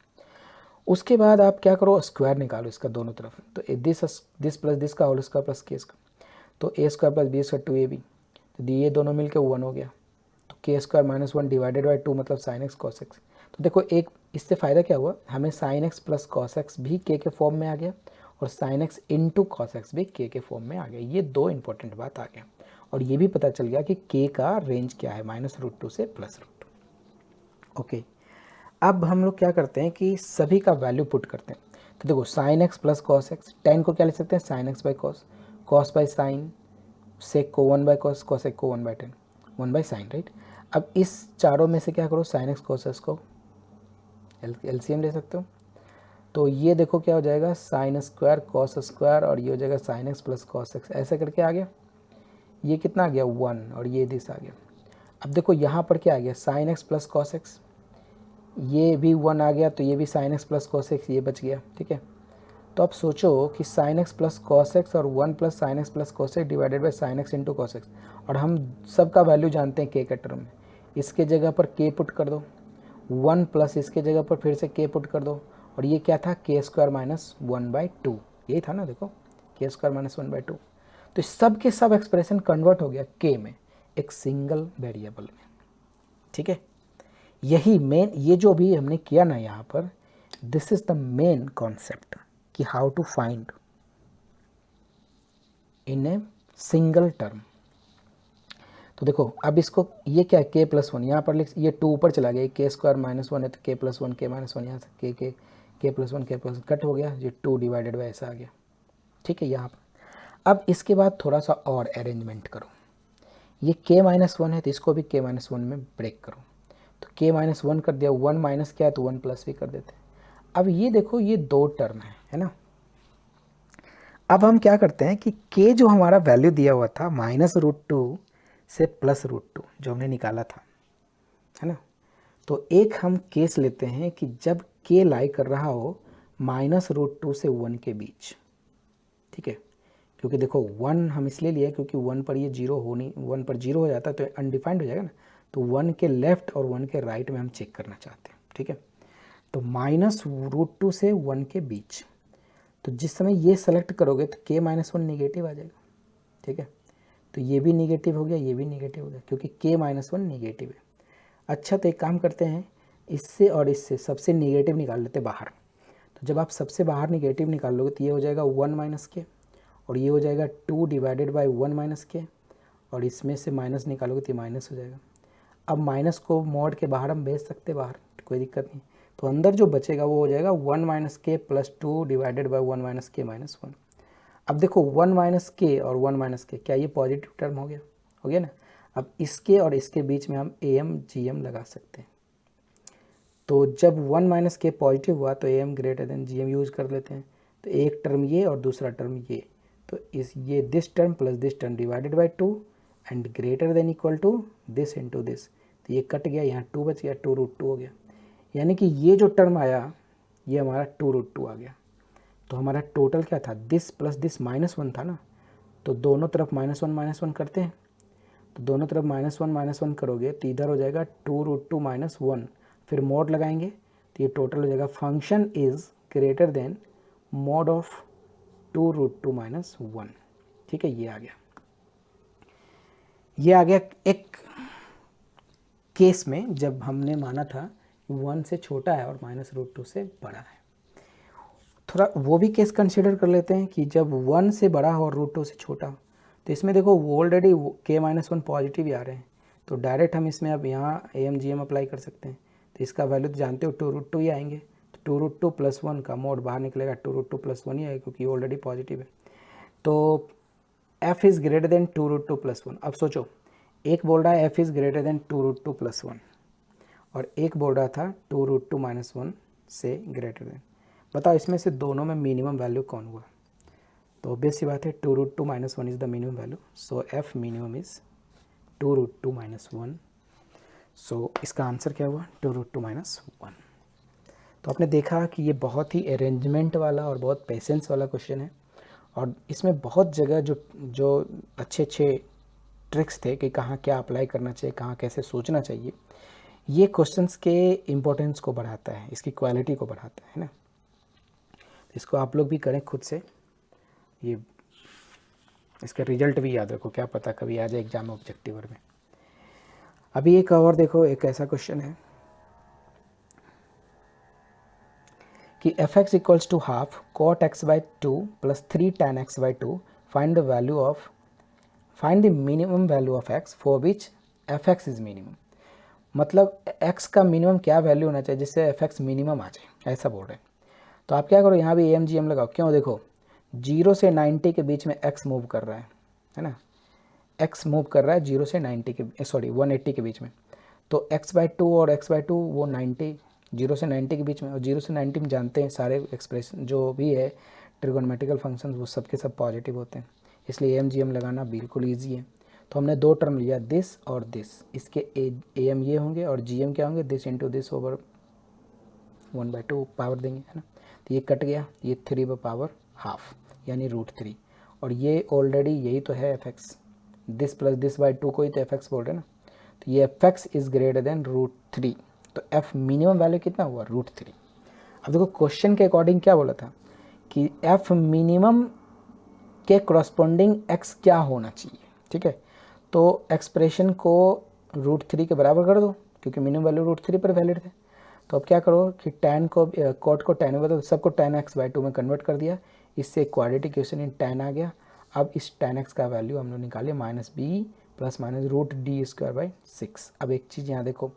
उसके बाद आप क्या करो, स्क्वायर निकालो इसका दोनों तरफ, तो दिस प्लस दिस का होल स्क्वायर प्लस के इसका, तो a square plus b square 2ab, तो ये दोनों मिलकर 1 हो गया, तो के स्क्वायर -1 डिवाइडेड बाई 2 मतलब साइन एक्स कॉस एक्स। तो देखो एक इससे फ़ायदा क्या हुआ, हमें sign x plus cos x भी के फॉर्म में आ गया, और sine x into cos x भी के फॉर्म में आ गया। ये दो इंपॉर्टेंट बात आ गया, और ये भी पता चल गया कि के का रेंज क्या है, -√2 से +√2। ओके, अब हम लोग क्या करते हैं कि सभी का वैल्यू पुट करते हैं। तो देखो sine x plus cos x, tan को क्या लिख सकते हैं, sine x by cos, cos by sine, sec को 1 बाई कॉस, कॉस एक को 1 by tan, 1 by sine, right. अब इस चारों में से क्या करो, साइन एक्स कॉस एक्स को एलसीएम ले सकते हो, तो ये देखो क्या हो जाएगा, साइन स्क्वायर कॉस स्क्वायर, और ये हो जाएगा sign x plus cos x, ऐसे करके आ गया। ये कितना आ गया, 1, और ये दिस आ गया। अब देखो यहाँ पर क्या आ गया, sign x plus cos x, ये भी 1 आ गया, तो ये भी sign x plus cos x, ये बच गया, ठीक है। तो अब सोचो कि sign x plus cos x और 1 plus sign x plus cos x divided by sine x into cos x, और हम सबका वैल्यू जानते हैं के के टर्म में, इसके जगह पर के पुट कर दो, 1 प्लस इसके जगह पर फिर से के पुट कर दो, और ये क्या था, के स्क्वायर -1/2, यही था ना, देखो के स्क्वायर -1/2। तो सब के सब एक्सप्रेशन कन्वर्ट हो गया के में, एक सिंगल वेरिएबल में, ठीक है। यही मेन, ये जो भी हमने किया ना यहाँ पर, this is the main concept कि how to find in a single term. तो देखो अब इसको, ये क्या है, के प्लस 1, यहाँ पर लिख, ये 2 ऊपर चला गया, के स्क्वायर -1 है तो के प्लस 1 के -1, यहाँ से के प्लस 1 के प्लस कट हो गया, ये 2 डिवाइडेड बाई ऐसा आ गया, ठीक है। यहाँ पर अब इसके बाद थोड़ा सा और अरेंजमेंट करो, ये के -1 है तो इसको भी के -1 में ब्रेक करो, तो के -1 कर दिया, 1 माइनस क्या है तो 1 प्लस भी कर देते हैं। अब ये देखो ये 2 टर्म है ना। अब हम क्या करते हैं कि के जो हमारा वैल्यू दिया हुआ था -√2 से +√2 जो हमने निकाला था, है ना, तो एक हम केस लेते हैं कि जब के लाई कर रहा हो -√2 से 1 के बीच, ठीक है, क्योंकि देखो 1 हम इसलिए लिए क्योंकि 1 पर ये 0 हो नहीं, 1 पर 0 हो जाता है तो अनडिफाइंड हो जाएगा ना, तो 1 के लेफ्ट और 1 के राइट में हम चेक करना चाहते हैं, ठीक है। तो -√2 से 1 के बीच, तो जिस समय ये सेलेक्ट करोगे तो के -1 निगेटिव आ जाएगा, ठीक है, तो ये भी निगेटिव हो गया, ये भी निगेटिव हो गया, क्योंकि के -1 निगेटिव है। अच्छा तो एक काम करते हैं, इससे और इससे सबसे निगेटिव निकाल लेते बाहर, तो जब आप सबसे बाहर निगेटिव निकाल लोगे तो ये हो जाएगा 1 माइनस के, और ये हो जाएगा 2 डिवाइडेड बाई 1 माइनस के, और इसमें से माइनस निकालोगे तो ये माइनस हो जाएगा। अब माइनस को मॉड के बाहर हम भेज सकते हैं बाहर, कोई दिक्कत नहीं, तो अंदर जो बचेगा वो हो जाएगा 1 माइनस के प्लस 2 डिवाइडेड बाई 1 माइनस के माइनस 1। अब देखो 1 माइनस के और 1 माइनस के, क्या ये पॉजिटिव टर्म हो गया ना। अब इसके और इसके बीच में हम एम जी एम लगा सकते हैं। तो जब 1 माइनस के पॉजिटिव हुआ तो M greater than G M use कर लेते हैं। तो एक टर्म ये और दूसरा टर्म ये, तो ये this term plus this term divided by 2 and greater than equal to this into this. तो ये कट गया, यहाँ 2 बच गया, 2√2 हो गया। यानी कि ये जो टर्म आया ये हमारा 2√2 आ गया। तो हमारा टोटल क्या था, दिस प्लस दिस -1 था ना। तो दोनों तरफ -1 करते हैं। तो दोनों तरफ -1 करोगे तो इधर हो जाएगा 2√2 -1, फिर मोड लगाएंगे तो ये टोटल हो जाएगा function is greater then mode of 2√2 -1। ठीक है, ये आ गया एक केस में जब हमने माना था 1 से छोटा है और -√2 से बड़ा है। थोड़ा वो भी केस कंसिडर कर लेते हैं कि जब 1 से बड़ा हो और √2 से छोटा हो। तो इसमें देखो वो ऑलरेडी k-1 पॉजिटिव ही आ रहे हैं, तो डायरेक्ट हम इसमें अब यहाँ AMGM अप्लाई कर सकते हैं। तो इसका वैल्यू तो जानते हो 2√2 ही आएंगे। तो 2√2 + 1 का मोड बाहर निकलेगा, 2√2 + 1 ही आएगा क्योंकि ऑलरेडी पॉजिटिव है। तो f इज़ ग्रेटर देन 2√2 + 1। अब सोचो, एक बोल रहा है f इज़ ग्रेटर देन 2√2 + 1 और एक बोल रहा था 2√2 - 1 से ग्रेटर देन। बताओ इसमें से दोनों में मिनिमम वैल्यू कौन हुआ? तो ऑब्वियस सी बात है 2√2 - 1 is the minimum value. So f minimum is 2√2 - 1। सो इसका आंसर क्या हुआ? 2√2 - 1। तो आपने देखा कि ये बहुत ही अरेंजमेंट वाला और बहुत पेशेंस वाला क्वेश्चन है और इसमें बहुत जगह जो अच्छे ट्रिक्स थे कि कहाँ क्या अप्लाई करना चाहिए, कहाँ कैसे सोचना चाहिए, ये क्वेश्चंस के इम्पोर्टेंस को बढ़ाता है, इसकी क्वालिटी को बढ़ाता है ना। इसको आप लोग भी करें खुद से, ये इसका रिजल्ट भी याद रखो, क्या पता कभी आ जाए एग्जाम ऑब्जेक्टिव में। अभी एक और देखो, एक ऐसा क्वेश्चन है कि fx equals to half cot x/2 + 3 tan x/2 find the minimum value of x for which fx is minimum. मतलब x का मिनिमम क्या वैल्यू होना चाहिए जिससे fx मिनिमम आ जाए, ऐसा बोल रहे हैं। तो आप क्या करो, यहाँ भी AMGM लगाओ। क्यों? देखो 0 से 90 के बीच में x मूव कर रहा है ना, x मूव कर रहा है 0 से 90 के 180 के बीच में। तो x/2 और x/2 वो 90, 0 से 90 के बीच में, और 0 से 90 में जानते हैं सारे एक्सप्रेशन जो भी है ट्रिगोनोमेट्रिकल फंक्शन वो सब के सब पॉजिटिव होते हैं, इसलिए AMGM लगाना बिल्कुल ईजी है। तो हमने दो टर्म लिया, दिस और दिस, इसके AM ये होंगे और GM क्या होंगे, this into this over 1/2 power देंगे, है ना। तो ये कट गया, ये 3/½ यानी √3, और ये ऑलरेडी यही तो है fx, this plus this by 2 को ही तो fx बोल रहे हैं ना। तो ये fx इज़ ग्रेटर देन √3, तो f मिनिमम वैल्यू कितना हुआ? √3। अब देखो क्वेश्चन के अकॉर्डिंग क्या बोला था कि f मिनिमम के करस्पॉन्डिंग x क्या होना चाहिए, ठीक है। तो एक्सप्रेशन को √3 के बराबर कर दो क्योंकि मिनिमम वैल्यू √3 पर वैलिड थे। तो अब क्या करो कि tan को cot को tan में बदल, सबको tan x/2 में कन्वर्ट कर दिया, इससे क्वाड्रेटिक इक्वेशन इन tan आ गया। अब इस tan x का वैल्यू हम लोग निकाले -b + -√d²/6। अब एक चीज़ यहाँ देखो,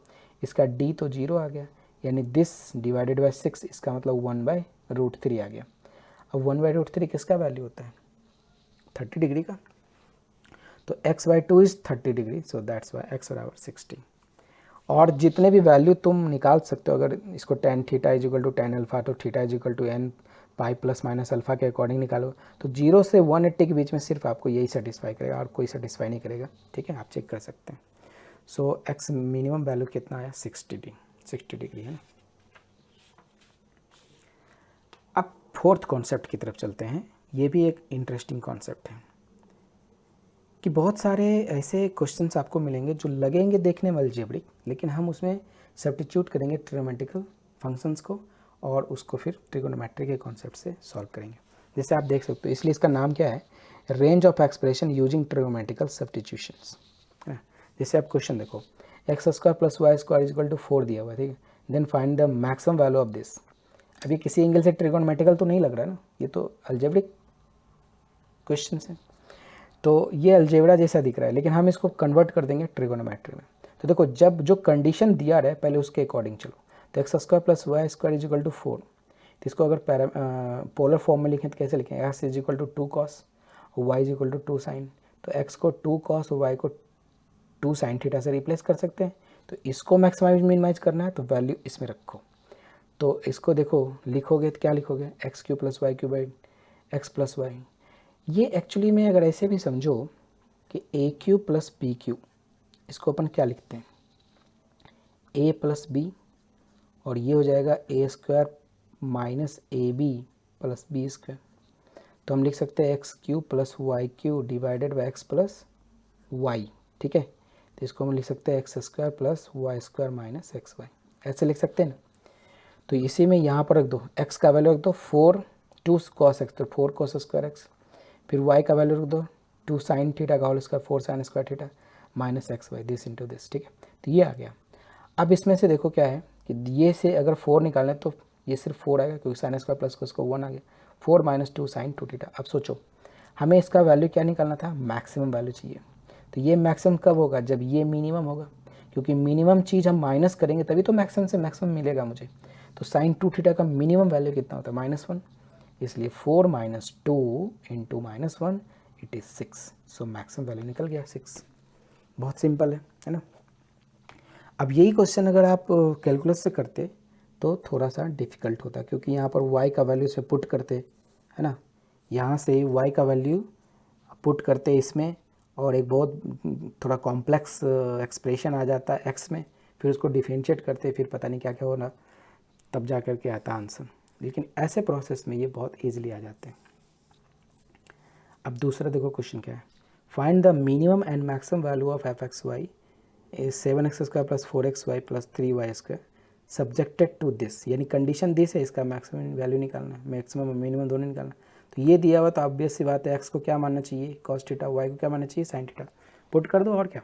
इसका d तो 0 आ गया, यानी दिस डिवाइडेड बाई 6, इसका मतलब 1/√3 आ गया। अब 1/√3 किसका वैल्यू होता है? 30 डिग्री का। तो x/2 is 30 degree, so that's why x = 60। और जितने भी वैल्यू तुम निकाल सकते हो, अगर इसको tan θ = tan अल्फा, तो θ = n पाई ± अल्फा के अकॉर्डिंग निकालो, तो 0 से 180 के बीच में सिर्फ आपको यही सेटिस्फाई करेगा और कोई सेटिस्फाई नहीं करेगा, ठीक है, आप चेक कर सकते हैं। सो x मिनिमम वैल्यू कितना आया? 60 डिग्री है ना। अब फोर्थ कॉन्सेप्ट की तरफ चलते हैं। ये भी एक इंटरेस्टिंग कॉन्सेप्ट है कि बहुत सारे ऐसे क्वेश्चंस आपको मिलेंगे जो लगेंगे देखने में अलजेब्रिक, लेकिन हम उसमें सब्स्टिट्यूट करेंगे ट्रिग्नोमेट्रिकल फंक्शंस को और उसको फिर ट्रिगोनोमेट्री के कॉन्सेप्ट से सॉल्व करेंगे। जैसे आप देख सकते हो, इसलिए इसका नाम क्या है? Range of expression using trigonometrical substitutions. जैसे आप क्वेश्चन देखो, x² + y² = 4 दिया हुआ है, ठीक है। Then find the maximum value of this. अभी किसी एंगल से ट्रिगोनोमेट्रिकल तो नहीं लग रहा है ना, ये तो अलजेब्रिक क्वेश्चन है, तो ये अलजेब्रा जैसा दिख रहा है, लेकिन हम इसको कन्वर्ट कर देंगे ट्रिगोनोमेट्री में। तो देखो, जब जो कंडीशन दिया रहा है पहले उसके अकॉर्डिंग चलो। तो x square plus y square is equal to 4। तो इसको अगर पोलर फॉर्म में लिखें तो कैसे लिखें, x is equal to 2 cos और y is equal to 2 sine. तो एक्स को 2 कॉस और वाई को 2 साइन थीटा से रिप्लेस कर सकते हैं। तो इसको मैक्सिमाइज मिनिमाइज करना है तो वैल्यू इसमें रखो। तो इसको देखो लिखोगे तो क्या लिखोगे, x cube plus y cube by x plus y. ये एक्चुअली में अगर ऐसे भी समझो कि A cube plus B cube, इसको अपन क्या लिखते हैं, ए प्लस बी, और ये हो जाएगा a square minus a b plus b square. तो हम लिख सकते हैं x cube plus y cube divided by x plus y, ठीक है। तो इसको हम लिख सकते हैं x square plus y square minus x y, ऐसे लिख सकते हैं ना। तो इसी में यहाँ पर रख दो, एक्स का वैल्यू रख दो 4 2 कॉस एक्स, तो 4 कॉस स्क्वायर एक्स, फिर वाई का वैल्यू रख दो 2 साइन थीटा का whole square 4 sine square theta minus x y, this into this, ठीक है। तो ये आ गया। अब इसमें से देखो क्या है कि ये से अगर 4 निकालें तो ये सिर्फ 4 आएगा क्योंकि साइन स्क्वायर प्लस उसको 1 आ गया, 4 माइनस 2 साइन 2 थीटा। अब सोचो हमें इसका वैल्यू क्या निकालना था, मैक्सिमम वैल्यू चाहिए। तो ये मैक्सिमम कब होगा, जब ये मिनिमम होगा, क्योंकि मिनिमम चीज़ हम माइनस करेंगे तभी तो मैक्सिमम से मैक्सिमम मिलेगा मुझे। तो साइन 2 थीटा का मिनिमम वैल्यू कितना होता है, -1, इसलिए 4 minus 2 into -1 it is 6। So maximum value निकल गया 6। बहुत सिंपल है ना। अब यही क्वेश्चन अगर आप कैलकुलस से करते तो थोड़ा सा डिफ़िकल्ट होता, क्योंकि यहाँ पर y का वैल्यू से पुट करते, है ना, यहाँ से y का वैल्यू पुट करते इसमें, और एक बहुत थोड़ा कॉम्प्लेक्स एक्सप्रेशन आ जाता है x में, फिर उसको डिफरेंशिएट करते, फिर पता नहीं क्या क्या होना, तब जा कर के आता आंसर। लेकिन ऐसे प्रोसेस में ये बहुत ईजिली आ जाते हैं। अब दूसरा देखो क्वेश्चन क्या है, find the minimum and maximum value of f x y is 7x square plus 4x y plus 3y square subjected to this, यानी कंडीशन दिस है, इसका मैक्सिमम वैल्यू निकालना है, मैक्सिमम और मिनिमम दोनों निकालना है। तो ये दिया हुआ तो ऑब्वियस सी बात है, एक्स को क्या मानना चाहिए कॉस थीटा, वाई को क्या मानना चाहिए साइन थीटा, पुट कर दो और क्या।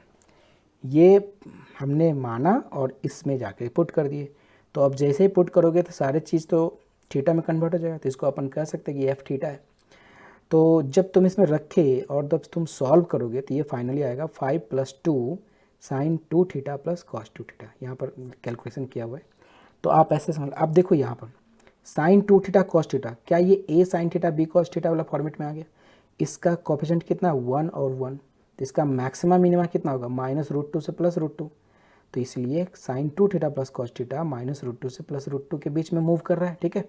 ये हमने माना और इसमें जाके पुट कर दिए। तो अब जैसे ही पुट करोगे तो सारे चीज़ तो थीटा में कन्वर्ट हो जाएगा, तो इसको अपन कह सकते हैं कि एफ थीटा है। तो जब तुम इसमें रखे और जब तुम सॉल्व करोगे तो ये फाइनली आएगा 5 + 2 sine 2 theta plus cos 2 theta, यहाँ पर कैलकुलेशन किया हुआ है। तो आप ऐसे समझ, आप देखो यहाँ पर साइन 2 थीटा कॉस थीटा, क्या ये a sine theta b cos theta वाला फॉर्मेट में आ गया। इसका कोएफिशिएंट कितना 1 और 1, तो इसका मैक्सिमम मिनिमा कितना होगा -√2 से +√2। तो इसलिए sine 2 theta plus cos theta -√2 से +√2 के बीच में मूव कर रहा है, ठीक है,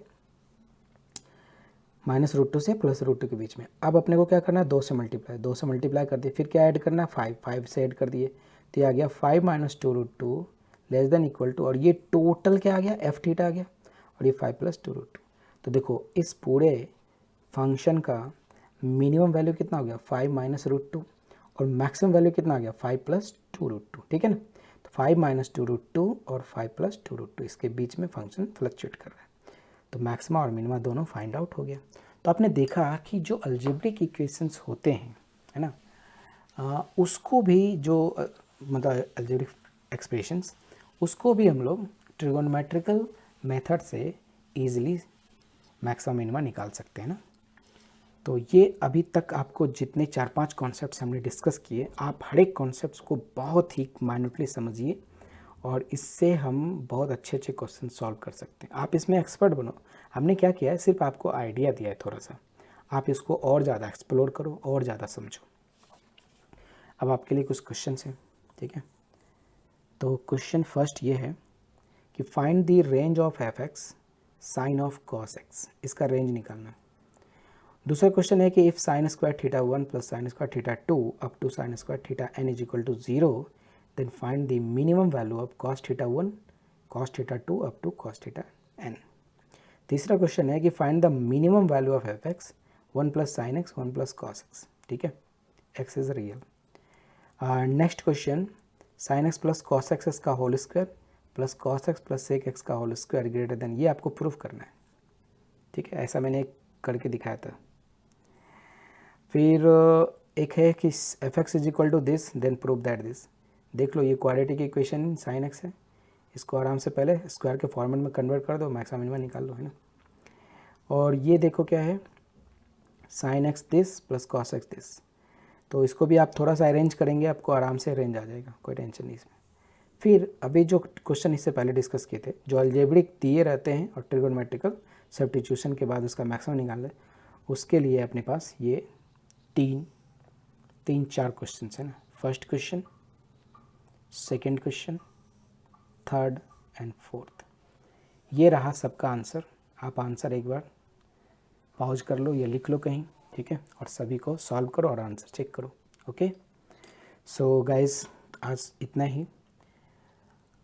-√2 से +√2 के बीच में। अब अपने को क्या करना है, 2 से मल्टीप्लाई कर दिए, फिर क्या ऐड करना है 5 से ऐड कर दिए, तो ये आ गया 5 - 2√2 लेस देन इक्वल टू, और ये टोटल क्या आ गया एफ थीटा आ गया, और ये 5 + 2√2। तो देखो इस पूरे फंक्शन का मिनिमम वैल्यू कितना हो गया 5 - √2, और मैक्सिमम वैल्यू कितना आ गया 5 + 2√2, ठीक है ना। तो 5 - 2√2 और 5 + 2√2 इसके बीच में फंक्शन फ्लक्चुएट कर रहा है। तो मैक्सिमा और मिनिमा दोनों फाइंड आउट हो गया। तो आपने देखा कि जो अलजेब्रिक इक्वेशंस होते हैं, है ना, उसको भी जो मतलब अलजेब्रिक एक्सप्रेशंस, उसको भी हम लोग ट्रिगोनोमेट्रिकल मेथड से इजीली मैक्सिमा मिनिमा निकाल सकते हैं ना। तो ये अभी तक आपको जितने 4-5 कॉन्सेप्ट्स हमने डिस्कस किए, आप हर एक कॉन्सेप्ट्स को बहुत ही माइन्यूटली समझिए, और इससे हम बहुत अच्छे अच्छे क्वेश्चन सॉल्व कर सकते हैं। आप इसमें एक्सपर्ट बनो। हमने क्या किया है, सिर्फ आपको आइडिया दिया है थोड़ा सा, आप इसको और ज़्यादा एक्सप्लोर करो और ज़्यादा समझो। अब आपके लिए कुछ क्वेश्चन हैं, ठीक है। तो क्वेश्चन फर्स्ट ये है कि find the range of f x sine of cos x, इसका रेंज निकालना है। दूसरा क्वेश्चन है कि if sine square theta 1 plus sine square theta 2 up to sine square theta n is equal to 0, then find the minimum value of cos theta 1, cos theta 2 up to cos theta n। तीसरा question है कि find the minimum value of f x 1 + sin x 1 + cos x, ठीक है, x is real. Next question sin x + cos x का whole square plus cos x + sec x का whole square greater than, ये आपको proof करना है, ठीक है, ऐसा मैंने करके दिखाया था। फिर एक है कि f x is equal to this then prove that this. देख लो ये क्वाड्रेटिक इक्वेशन साइन एक्स है, इसको आराम से पहले स्क्वायर के फॉर्मेट में कन्वर्ट कर दो, मैक्सिमम मिनिमम निकाल लो, है ना। और ये देखो क्या है sine x this plus cos x this, तो इसको भी आप थोड़ा सा अरेंज करेंगे, आपको आराम से अरेंज आ जाएगा, कोई टेंशन नहीं इसमें। फिर अभी जो क्वेश्चन इससे पहले डिस्कस किए थे, जो अलजेब्रिक दिए रहते हैं और ट्रिगोनोमेट्रिकल सब्स्टिट्यूशन के बाद उसका मैक्सिमम निकालना है, उसके लिए अपने पास ये तीन चार क्वेश्चन है ना। First question, second question, third and fourth, ये रहा सबका आंसर। आप आंसर एक बार पॉज कर लो या लिख लो कहीं, ठीक है, और सभी को सॉल्व करो और आंसर चेक करो। ओके, सो गाइस आज इतना ही।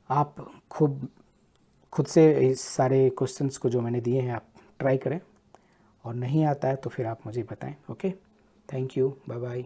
आप खुद से इस सारे क्वेश्चंस को जो मैंने दिए हैं आप ट्राई करें, और नहीं आता है तो फिर आप मुझे बताएं। Okay, thank you, bye bye.